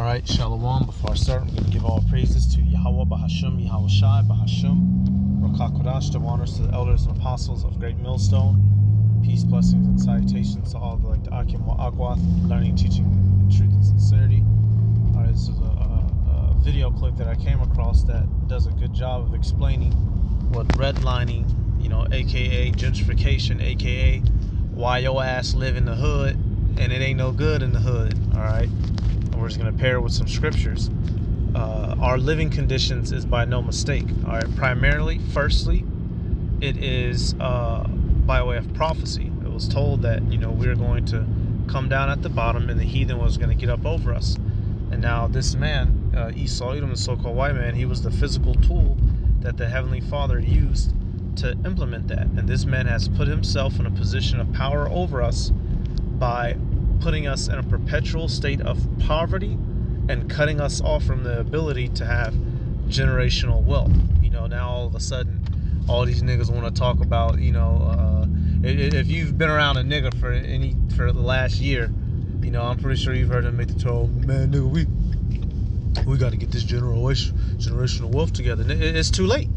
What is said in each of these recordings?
Alright, Shalom. Before I start, I'm going to give all praises to Yahweh, Bahashim, Yahweh Shai, Bahashim, Rakakodash, to honors to the elders and apostles of Great Millstone. Peace, blessings, and salutations to all the Akim wa Agwath, learning, teaching, truth, and sincerity. Alright, this is a video clip that I came across that does a good job of explaining what redlining, aka gentrification, aka why your ass live in the hood and it ain't no good in the hood. Alright. We're just going to pair it with some scriptures. Our living conditions is by no mistake. All right. Primarily, firstly, it is by way of prophecy. It was told that we were going to come down at the bottom, and the heathen was going to get up over us. And now this man, Esau, Edom, the so-called white man, he was the physical tool that the Heavenly Father used to implement that. And this man has put himself in a position of power over us by putting us in a perpetual state of poverty and cutting us off from the ability to have generational wealth. Now all of a sudden, all these niggas want to talk about, if you've been around a nigga for the last year, I'm pretty sure you've heard them make the term, man, nigga, we got to get this generational wealth together. It's too late.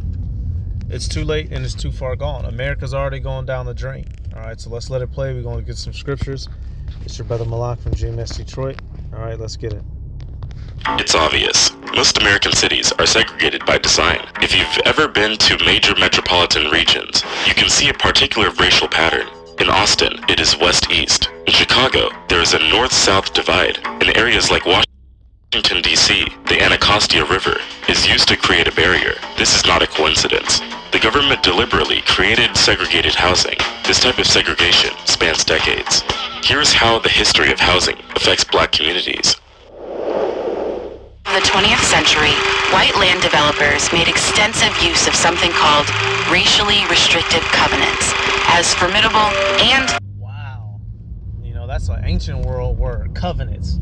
It's too late and it's too far gone. America's already going down the drain. All right, so let's let it play. We're going to get some scriptures. It's your brother Malak from GMS Detroit. All right, let's get it. It's obvious. Most American cities are segregated by design. If you've ever been to major metropolitan regions, you can see a particular racial pattern. In Austin, it is west-east. In Chicago, there is a north-south divide. In areas like Washington, D.C., the Anacostia River is used to create a barrier. This is not a coincidence. The government deliberately created segregated housing. This type of segregation spans decades. Here's how the history of housing affects black communities. In the 20th century, white land developers made extensive use of something called racially restrictive covenants as formidable and... Wow. That's an ancient world word, covenants.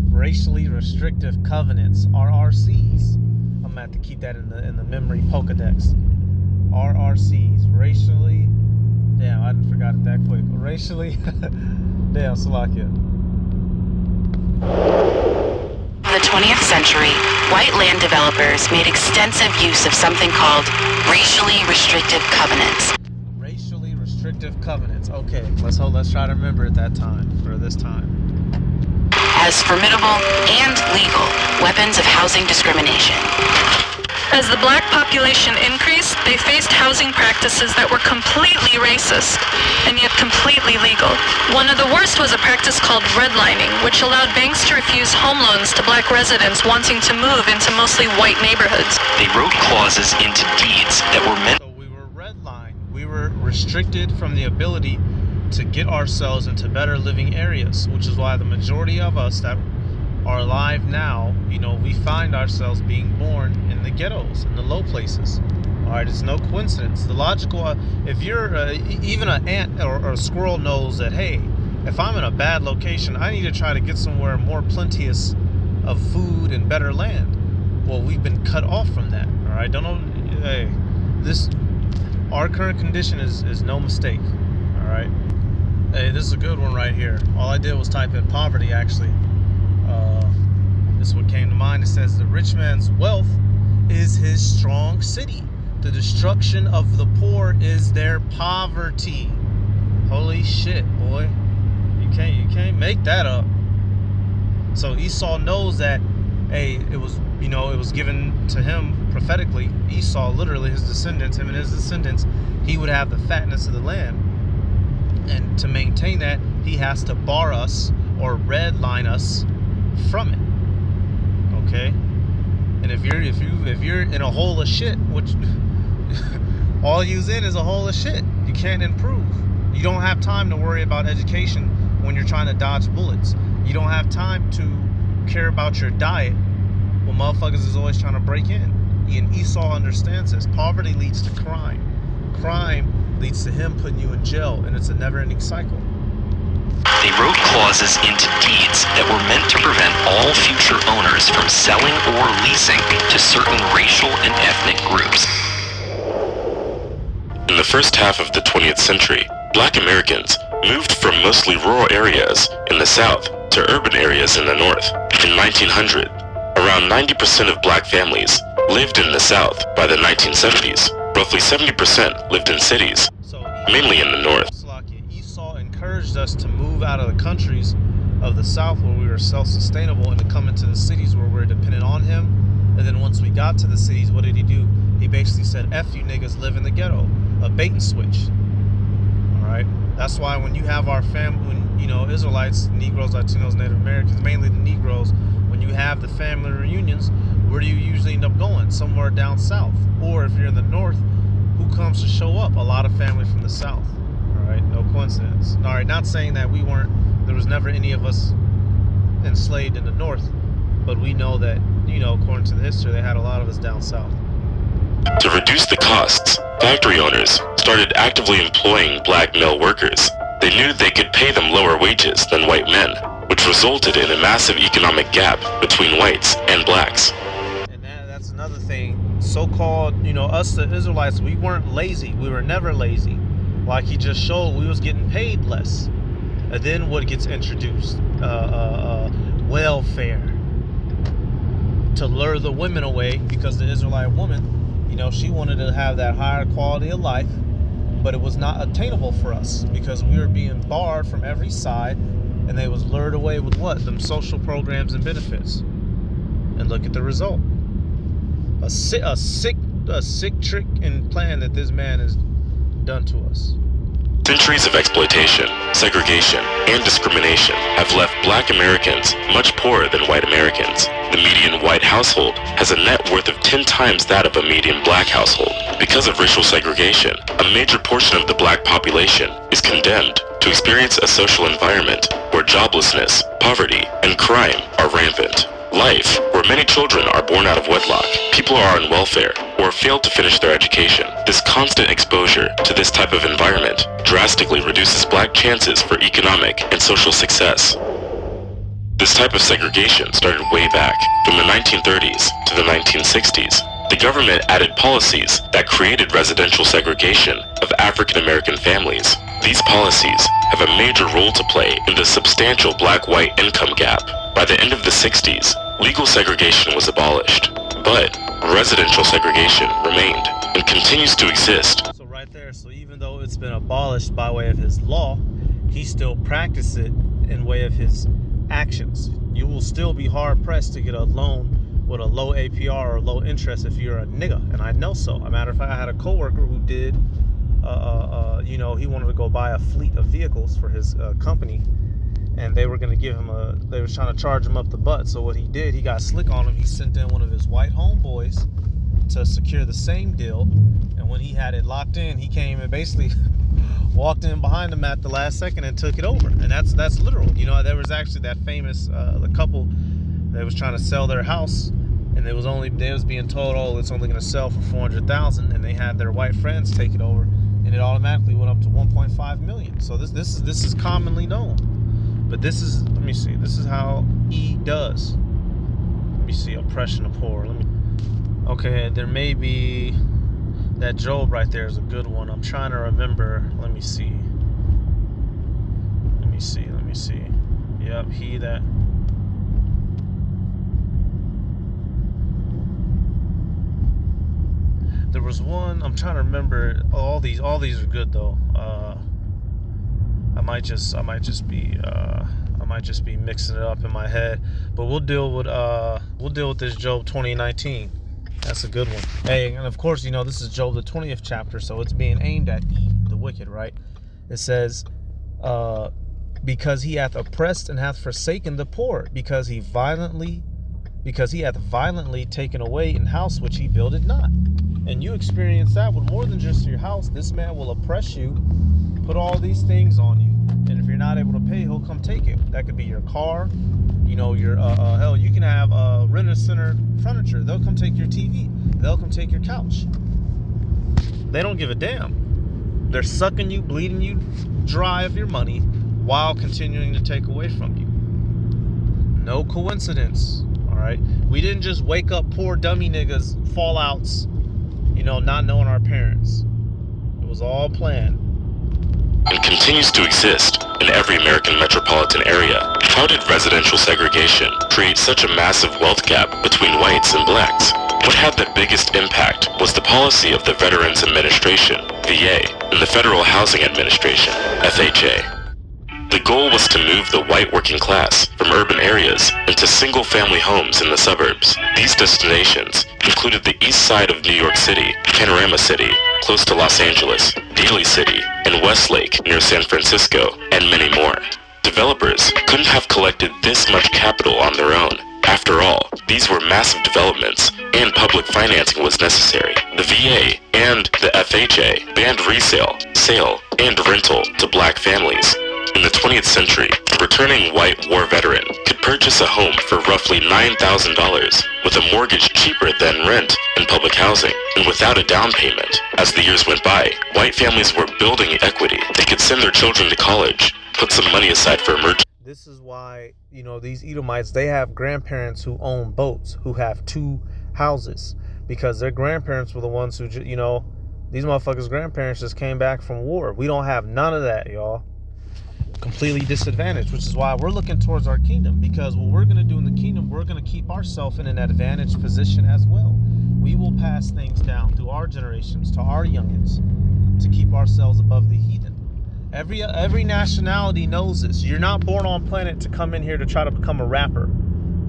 Racially restrictive covenants, RRCs. I'm going to have to keep that in the memory Pokedex. RRCs, racially... Damn, I didn't forgot it that quick. Racially... Damn, Salakia. In the 20th century, white land developers made extensive use of something called racially restrictive covenants. Racially restrictive covenants. Okay, let's try to remember at that time, or this time. As formidable and legal weapons of housing discrimination. As the black population increased, they faced housing practices that were completely racist and yet completely legal. One of the worst was a practice called redlining, which allowed banks to refuse home loans to black residents wanting to move into mostly white neighborhoods. They wrote clauses into deeds that were meant... So we were redlined. We were restricted from the ability to get ourselves into better living areas, which is why the majority of us that are alive now, we find ourselves being born in the ghettos, in the low places. All right, it's no coincidence. The logical, if you're even an ant or a squirrel knows that, hey, if I'm in a bad location, I need to try to get somewhere more plenteous of food and better land. Well, we've been cut off from that. All right, hey, our current condition is no mistake. All right, hey, this is a good one right here. All I did was type in poverty, actually. This is what came to mind. It says the rich man's wealth is his strong city. The destruction of the poor is their poverty. Holy shit, boy. You can't make that up. So Esau knows that, hey, it was given to him prophetically. Esau, literally his descendants, him and his descendants, he would have the fatness of the land. And to maintain that, he has to bar us or redline us from it. Okay? And if you're in a hole of shit, which all you's in is a hole of shit, you can't improve. You don't have time to worry about education when you're trying to dodge bullets. You don't have time to care about your diet when motherfuckers is always trying to break in. And Esau understands this. Poverty leads to crime. Crime leads to him putting you in jail, and it's a never-ending cycle. They wrote clauses into deeds that were meant to prevent all future owners from selling or leasing to certain racial and ethnic groups. In the first half of the 20th century, black Americans moved from mostly rural areas in the South to urban areas in the North. In 1900, around 90% of black families lived in the South. By the 1970s, roughly 70% lived in cities, So mainly in the North. Esau encouraged us to move out of the countries of the South where we were self-sustainable and to come into the cities where we're dependent on him. And then once we got to the cities, what did he do? He basically said, F you niggas, live in the ghetto. A bait and switch. All right? That's why when you have our family, when, you know, Israelites, Negroes, Latinos, Native Americans, mainly the Negroes, when you have the family reunions, where do you usually end up going? Somewhere down south. Or if you're in the north, who comes to show up? A lot of family from the south. All right? No coincidence. All right, not saying that there was never any of us enslaved in the north, but we know that, you know, according to the history, they had a lot of us down south. To reduce the costs, factory owners started actively employing black male workers. They knew they could pay them lower wages than white men, which resulted in a massive economic gap between whites and blacks. And that's another thing. So-called, you know, us the Israelites, we weren't lazy. We were never lazy. Like he just showed, we was getting paid less. And then what gets introduced? Welfare. To lure the women away, because the Israelite woman, you know, she wanted to have that higher quality of life, but it was not attainable for us because we were being barred from every side, and they was lured away with what? Them social programs and benefits. And look at the result. A sick trick and plan that this man has done to us. Centuries of exploitation, segregation, and discrimination have left black Americans much poorer than white Americans. The median white household has a net worth of 10 times that of a median black household. Because of racial segregation, a major portion of the black population is condemned to experience a social environment where joblessness, poverty, and crime are rampant. Life, where many children are born out of wedlock, people are on welfare, or fail to finish their education. This constant exposure to this type of environment drastically reduces black chances for economic and social success. This type of segregation started way back, from the 1930s to the 1960s. The government added policies that created residential segregation of African American families. These policies have a major role to play in the substantial black-white income gap. By the end of the 60s, legal segregation was abolished, but residential segregation remained and continues to exist. So right there, so even though it's been abolished by way of his law, he still practices it in way of his actions. You will still be hard pressed to get a loan with a low APR or low interest if you're a nigga, and I know so. A matter of fact, I had a coworker who did, you know, he wanted to go buy a fleet of vehicles for his company, and they were going to give him they was trying to charge him up the butt. So what he did, he got slick on him. He sent in one of his white homeboys to secure the same deal, and when he had it locked in, he came and basically walked in behind him at the last second and took it over. And that's literal. You know, there was actually that famous the couple that was trying to sell their house, and they was being told, oh, it's only going to sell for $400,000, and they had their white friends take it over, and it automatically went up to 1.5 million. So this is commonly known. But this is, let me see, this is how E does. Let me see, oppression of poor. Okay, there may be that Job right there is a good one. I'm trying to remember. Let me see. Yep, he that. There was one. I'm trying to remember. All these are good though. I might just be mixing it up in my head. But we'll deal with this Job 2019. That's a good one. Hey, and of course, you know, this is Job the 20th chapter, so it's being aimed at E, the wicked, right? It says, because he hath oppressed and hath forsaken the poor, because he hath violently taken away an house which he builded not. And you experience that with more than just your house. This man will oppress you, put all these things on you, and if you're not able to pay, he'll come take it. That could be your car, you know, your hell, you can have rent-a-center furniture. They'll come take your TV. They'll come take your couch. They don't give a damn. They're sucking you, bleeding you dry of your money while continuing to take away from you. No coincidence, all right? We didn't just wake up poor dummy niggas, fallouts, you know, not knowing our parents. It was all planned. and continues to exist in every American metropolitan area. How did residential segregation create such a massive wealth gap between whites and blacks? What had the biggest impact was the policy of the Veterans Administration, VA, and the Federal Housing Administration, FHA. The goal was to move the white working class from urban areas into single-family homes in the suburbs. These destinations included the east side of New York City, Panorama City, close to Los Angeles, Daly City, and Westlake near San Francisco, and many more. Developers couldn't have collected this much capital on their own. After all, these were massive developments, and public financing was necessary. The VA and the FHA banned resale, sale, and rental to black families. In the 20th century, a returning white war veteran could purchase a home for roughly $9,000 with a mortgage cheaper than rent in public housing and without a down payment. As the years went by, white families were building equity. They could send their children to college, put some money aside for emergencies. This is why, these Edomites, they have grandparents who own boats, who have 2 houses, because their grandparents were the ones who, these motherfuckers' grandparents just came back from war. We don't have none of that, y'all. Completely disadvantaged, which is why we're looking towards our kingdom, because what we're going to do in the kingdom, we're going to keep ourselves in an advantaged position as well. We will pass things down through our generations to our youngins to keep ourselves above the heathen. Every nationality knows this. You're not born on planet to come in here to try to become a rapper,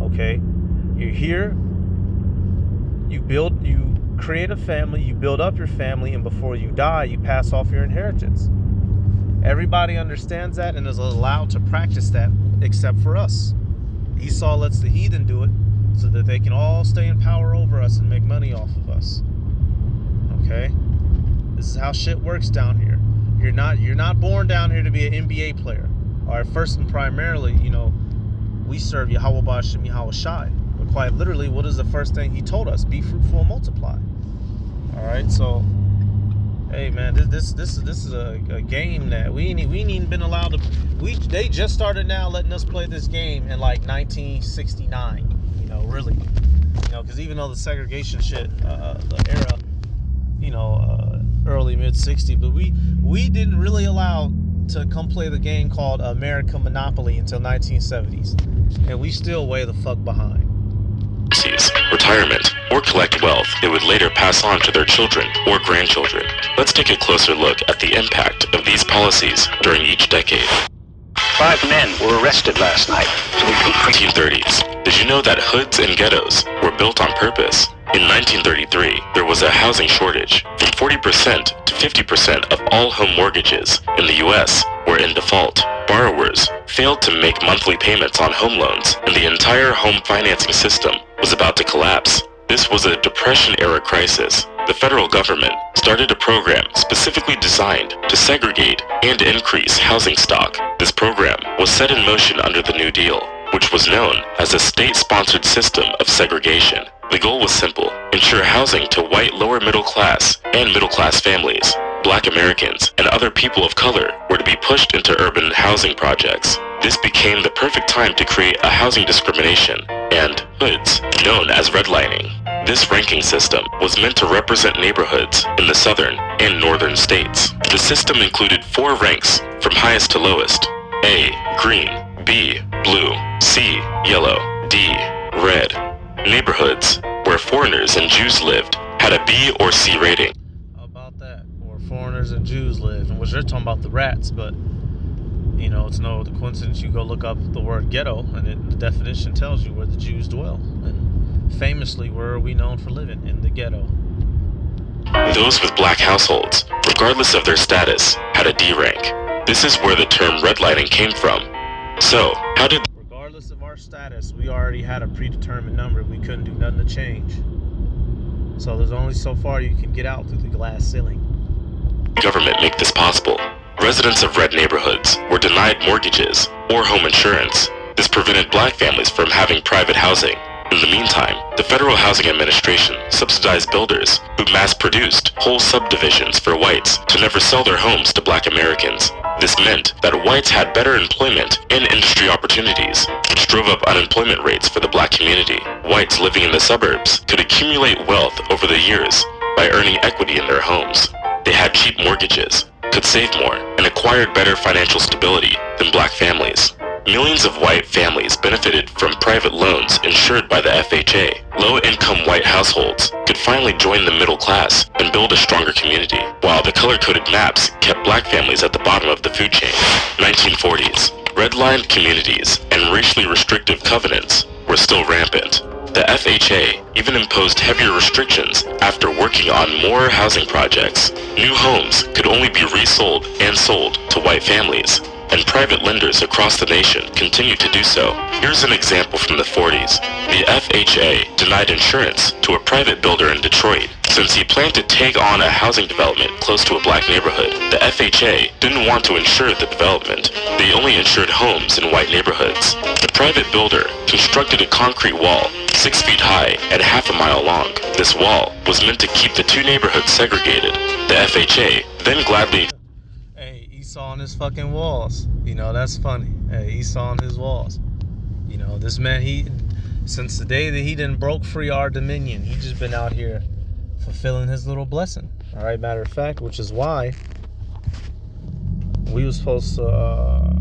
okay? You're here, you create a family, you build up your family, and before you die, you pass off your inheritance. Everybody understands that and is allowed to practice that except for us. Esau lets the heathen do it so that they can all stay in power over us and make money off of us. Okay? This is how shit works down here. You're not born down here to be an NBA player. All right, first and primarily, we serve Yahweh Ba'ashem Yahweh Shai. But quite literally, what is the first thing he told us? Be fruitful and multiply. All right, so hey man, this is a game that we ain't even been allowed to. They just started now letting us play this game in like 1969. Really, because even though the segregation shit, the era, early mid 60s, but we didn't really allow to come play the game called American Monopoly until 1970s, and we still way the fuck behind. Retirement, or collect wealth they would later pass on to their children or grandchildren. Let's take a closer look at the impact of these policies during each decade. 5 men were arrested last night. 1930s. Did you know that hoods and ghettos were built on purpose? In 1933, there was a housing shortage. From 40% to 50% of all home mortgages in the U.S. were in default. Borrowers failed to make monthly payments on home loans, and the entire home financing system was about to collapse. This was a Depression-era crisis. The federal government started a program specifically designed to segregate and increase housing stock. This program was set in motion under the New Deal, which was known as a state-sponsored system of segregation. The goal was simple: ensure housing to white lower middle class and middle class families. Black Americans and other people of color were to be pushed into urban housing projects. This became the perfect time to create a housing discrimination and hoods known as redlining. This ranking system was meant to represent neighborhoods in the southern and northern states. The system included 4 ranks from highest to lowest: A, green; B, blue; C, yellow; D, red. Neighborhoods where foreigners and Jews lived had a B or C rating. How about that? Where foreigners and Jews live, and which they're talking about the rats, but it's no coincidence you go look up the word ghetto, and the definition tells you where the Jews dwell. And famously, where are we known for living? In the ghetto. Those with black households, regardless of their status, had a D rank. This is where the term redlining came from. So, how did regardless of our status, we already had a predetermined number. We couldn't do nothing to change. So there's only so far you can get out through the glass ceiling. the government make this possible? Residents of red neighborhoods were denied mortgages or home insurance. This prevented black families from having private housing. In the meantime, the Federal Housing Administration subsidized builders who mass-produced whole subdivisions for whites to never sell their homes to black Americans. This meant that whites had better employment and industry opportunities, which drove up unemployment rates for the black community. Whites living in the suburbs could accumulate wealth over the years by earning equity in their homes. They had cheap mortgages, could save more and acquired better financial stability than black families. Millions of white families benefited from private loans insured by the FHA. Low-income white households could finally join the middle class and build a stronger community, while the color-coded maps kept black families at the bottom of the food chain. 1940s. Redlined communities and racially restrictive covenants were still rampant. The FHA even imposed heavier restrictions after working on more housing projects. New homes could only be resold and sold to white families, and private lenders across the nation continued to do so. Here's an example from the 40s. The FHA denied insurance to a private builder in Detroit since he planned to take on a housing development close to a black neighborhood. The FHA didn't want to insure the development. They only insured homes in white neighborhoods. The private builder constructed a concrete wall 6 feet high and half a mile long. This wall was meant to keep the two neighborhoods segregated. The FHA then gladly Esau on his fucking walls. You know, that's funny. Hey, Esau on his walls. You know, this man, since the day that he didn't broke free our dominion, he just been out here fulfilling his little blessing. All right, matter of fact, which is why we was supposed to,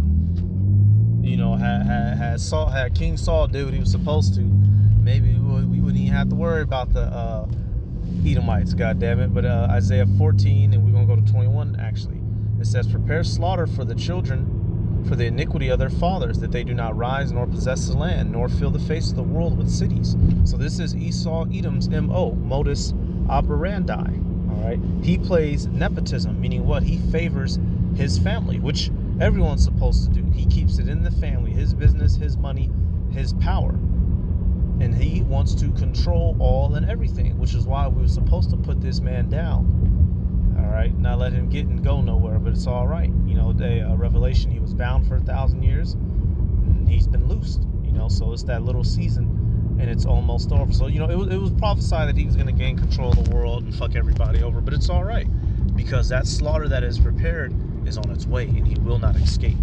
you know, had King Saul did what he was supposed to, maybe we wouldn't even have to worry about the Edomites, goddammit. But Isaiah 14, and we're gonna go to 21 actually. It says, prepare slaughter for the children, for the iniquity of their fathers, that they do not rise nor possess the land, nor fill the face of the world with cities. So this is Esau Edom's MO, modus operandi. All right, he plays nepotism, meaning what? He favors his family, which everyone's supposed to do. He keeps it in the family, his business, his money, his power, and he wants to control all and everything, which is why we were supposed to put this man down. All right, not let him get and go nowhere, but it's all right. You know, Revelation, he was bound for 1,000 years, and he's been loosed. You know, so it's that little season, and it's almost over. So, you know, it was prophesied that he was going to gain control of the world and fuck everybody over, but it's all right, because that slaughter that is prepared is on its way, and he will not escape.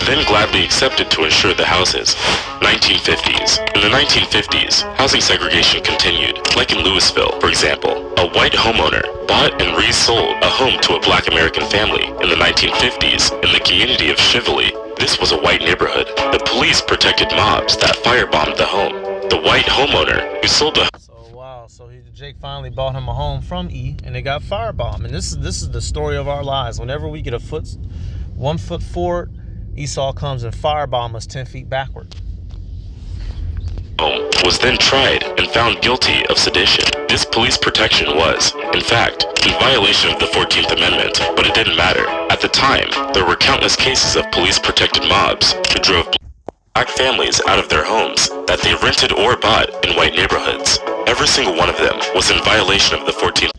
Then gladly accepted to insure the houses. 1950s. In the 1950s, housing segregation continued. Like in Louisville, for example, a white homeowner bought and resold a home to a black American family. In the 1950s, in the community of Chivoli, this was a white neighborhood. The police protected mobs that firebombed the home. The white homeowner who sold the So Jake finally bought him a home from E, and they got firebombed. And this is the story of our lives. Whenever we get 1 foot forward, Esau comes and firebomb us 10 feet backward. Was then tried and found guilty of sedition. This police protection was, in fact, in violation of the 14th Amendment, but it didn't matter. At the time, there were countless cases of police-protected mobs who drove black families out of their homes that they rented or bought in white neighborhoods. Every single one of them was in violation of the 14th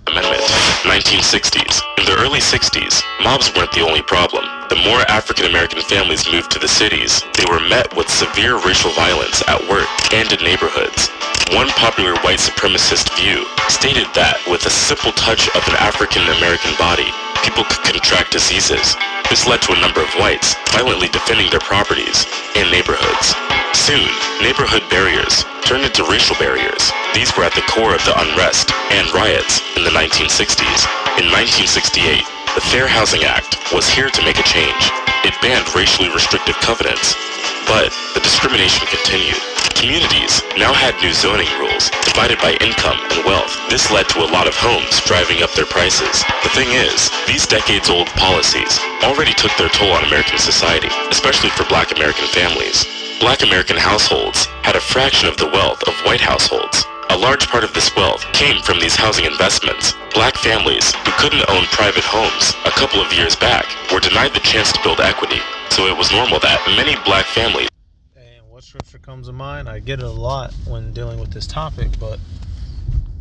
Amendment. 1960s. In the early 60s, mobs weren't the only problem. The more African American families moved to the cities, they were met with severe racial violence at work and in neighborhoods. One popular white supremacist view stated that with a simple touch of an African American body, people could contract diseases. This led to a number of whites violently defending their properties and neighborhoods. Soon, neighborhood barriers turned into racial barriers. These were at the core of the unrest and riots in the 1960s. In 1968, the Fair Housing Act was here to make a change. It banned racially restrictive covenants, but the discrimination continued. Communities now had new zoning rules, divided by income and wealth. This led to a lot of homes driving up their prices. The thing is, these decades-old policies already took their toll on American society, especially for black American families. Black American households had a fraction of the wealth of white households. A large part of this wealth came from these housing investments. Black families who couldn't own private homes a couple of years back were denied the chance to build equity. So it was normal that many black families... And what scripture comes to mind? I get it a lot when dealing with this topic, but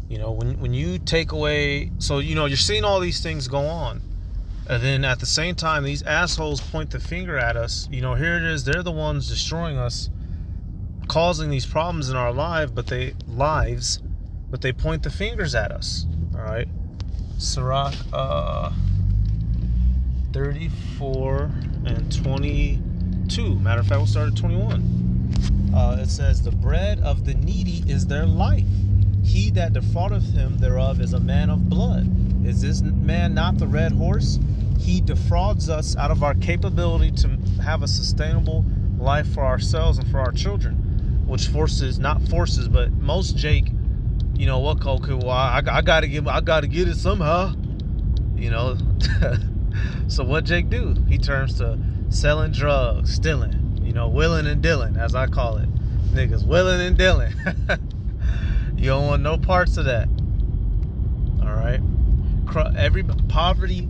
you know, when you take away, so you know, you're seeing all these things go on, and then at the same time these assholes point the finger at us. You know, here it is, they're the ones destroying us, causing these problems in our lives, but they point the fingers at us. All right, Sirach 34 and 22. Matter of fact, we'll start at 21. It says, the bread of the needy is their life, He that defraudeth him thereof is a man of blood. Is this man not the red horse? He defrauds us out of our capability to have a sustainable life for ourselves and for our children, which not forces, but most Jake, you know what? Okay, well, I gotta get it somehow, you know. So what Jake do? He turns to selling drugs, stealing, you know, willing and dealing, as I call it. Niggas willing and dealing. You don't want no parts of that. All right. Poverty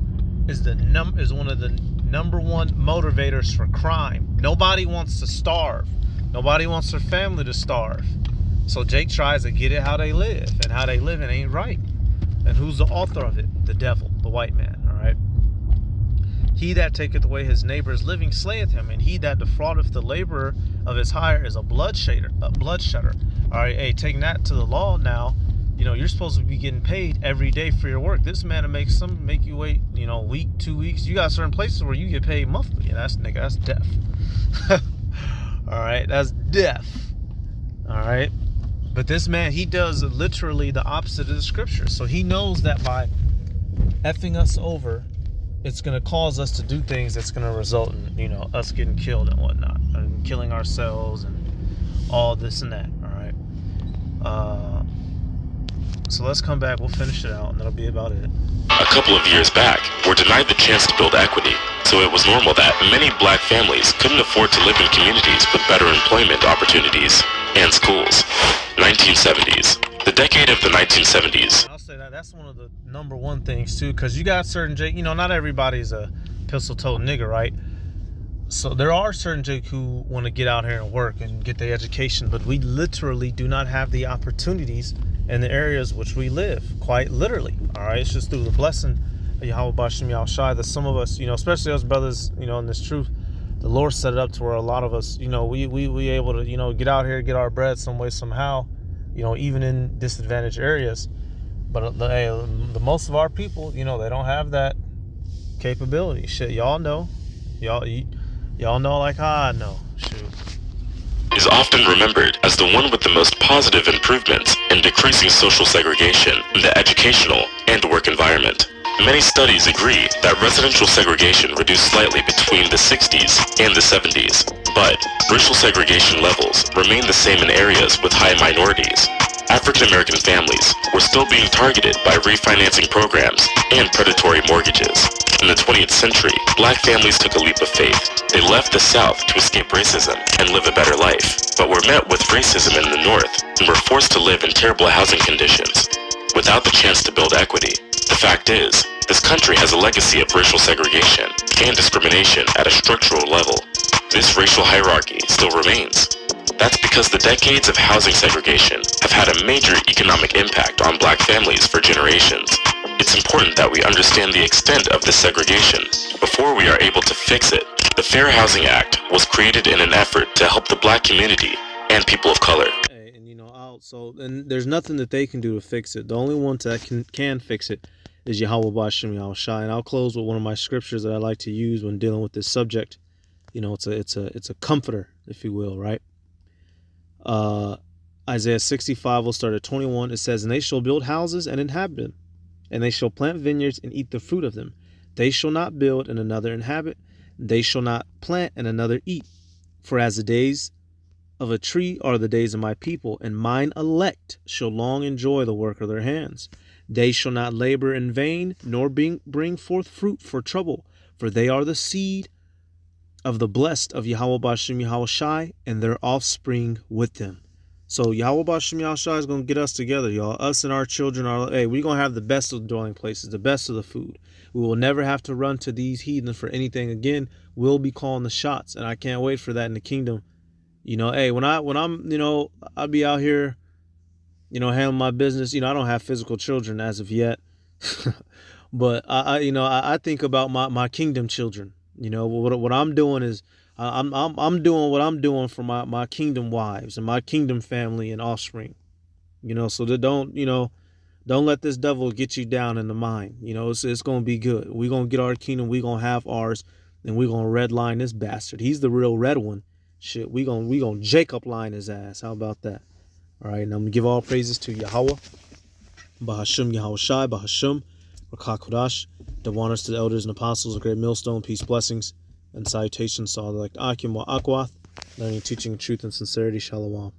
is one of the number one motivators for crime. Nobody wants to starve. Nobody wants their family to starve. So Jake tries to get it how they live, and how they live it ain't right. And who's the author of it? The devil, the white man. All right. He that taketh away his neighbor's living slayeth him, and he that defraudeth the laborer of his hire is a bloodshedder. All right, hey, taking that to the law now, you know, you're supposed to be getting paid every day for your work. This man will make you wait, you know, a week, 2 weeks. You got certain places where you get paid monthly, and that's death. All right, that's death. All right, but this man, he does literally the opposite of the scripture. So he knows that by effing us over, it's going to cause us to do things that's going to result in, you know, us getting killed and whatnot, and killing ourselves and all this and that. All right. So let's come back. We'll finish it out, and that'll be about it. A couple of years back, we're denied the chance to build equity, so it was normal that many black families couldn't afford to live in communities with better employment opportunities and schools. 1970s. The decade of the 1970s. I'll say that's one of the number one things, too, because you got certain Jake, you know, not everybody's a pistol-toed nigga, right? So there are certain Jake who want to get out here and work and get their education, but we literally do not have the opportunities in the areas which we live, quite literally. All right, it's just through the blessing of Yahweh Bashem Yahushai that some of us, you know, especially us brothers, you know, in this truth, the Lord set it up to where a lot of us, you know, we able to, you know, get out here, get our bread some way, somehow, you know, even in disadvantaged areas. But the most of our people, you know, they don't have that capability. Shit, y'all know. Y'all know like how I know. Shoot. Is often remembered as the one with the most positive improvements in decreasing social segregation in the educational and work environment. Many studies agree that residential segregation reduced slightly between the 60s and the 70s, but racial segregation levels remain the same in areas with high minorities. African American families were still being targeted by refinancing programs and predatory mortgages. In the 20th century, black families took a leap of faith. They left the South to escape racism and live a better life, but were met with racism in the North and were forced to live in terrible housing conditions without the chance to build equity. The fact is, this country has a legacy of racial segregation and discrimination at a structural level. This racial hierarchy still remains. That's because the decades of housing segregation have had a major economic impact on black families for generations. It's important that we understand the extent of this segregation before we are able to fix it. The Fair Housing Act was created in an effort to help the black community and people of color. And you know, and there's nothing that they can do to fix it. The only one that can fix it is Yahweh Bashem Yahushai. And I'll close with one of my scriptures that I like to use when dealing with this subject. You know, it's a comforter, if you will, right? Isaiah 65 will start at 21. It says, "And they shall build houses and inhabit them, and they shall plant vineyards and eat the fruit of them. They shall not build and another inhabit. They shall not plant and another eat. For as the days of a tree are the days of my people, and mine elect shall long enjoy the work of their hands. They shall not labor in vain, nor bring forth fruit for trouble, for they are the seed of the blessed of Yahweh Bashem Yahushai, and their offspring with them." So Yahweh Bashem Yahushai is going to get us together, y'all. Us and our children we're going to have the best of the dwelling places, the best of the food. We will never have to run to these heathens for anything again. We'll be calling the shots, and I can't wait for that in the kingdom. You know, when I'm, you know, I'll be out here, you know, handling my business. You know, I don't have physical children as of yet, but I think about my kingdom children. You know, what I'm doing is I'm doing what I'm doing for my kingdom wives and my kingdom family and offspring. You know, so don't let this devil get you down in the mind. You know, it's going to be good. We're going to get our kingdom. We're going to have ours, and we're going to redline this bastard. He's the real red one. Shit, we going to Jacob line his ass. How about that? All right, now I'm going to give all praises to Yahweh, Bahashum Yahweh Shai, Bahashum, Rakah Kodash, the honors to the elders and apostles of Great Millstone, peace, blessings, and salutations to all the elect Akim wa Akwath, learning, teaching, truth, and sincerity, Shalom.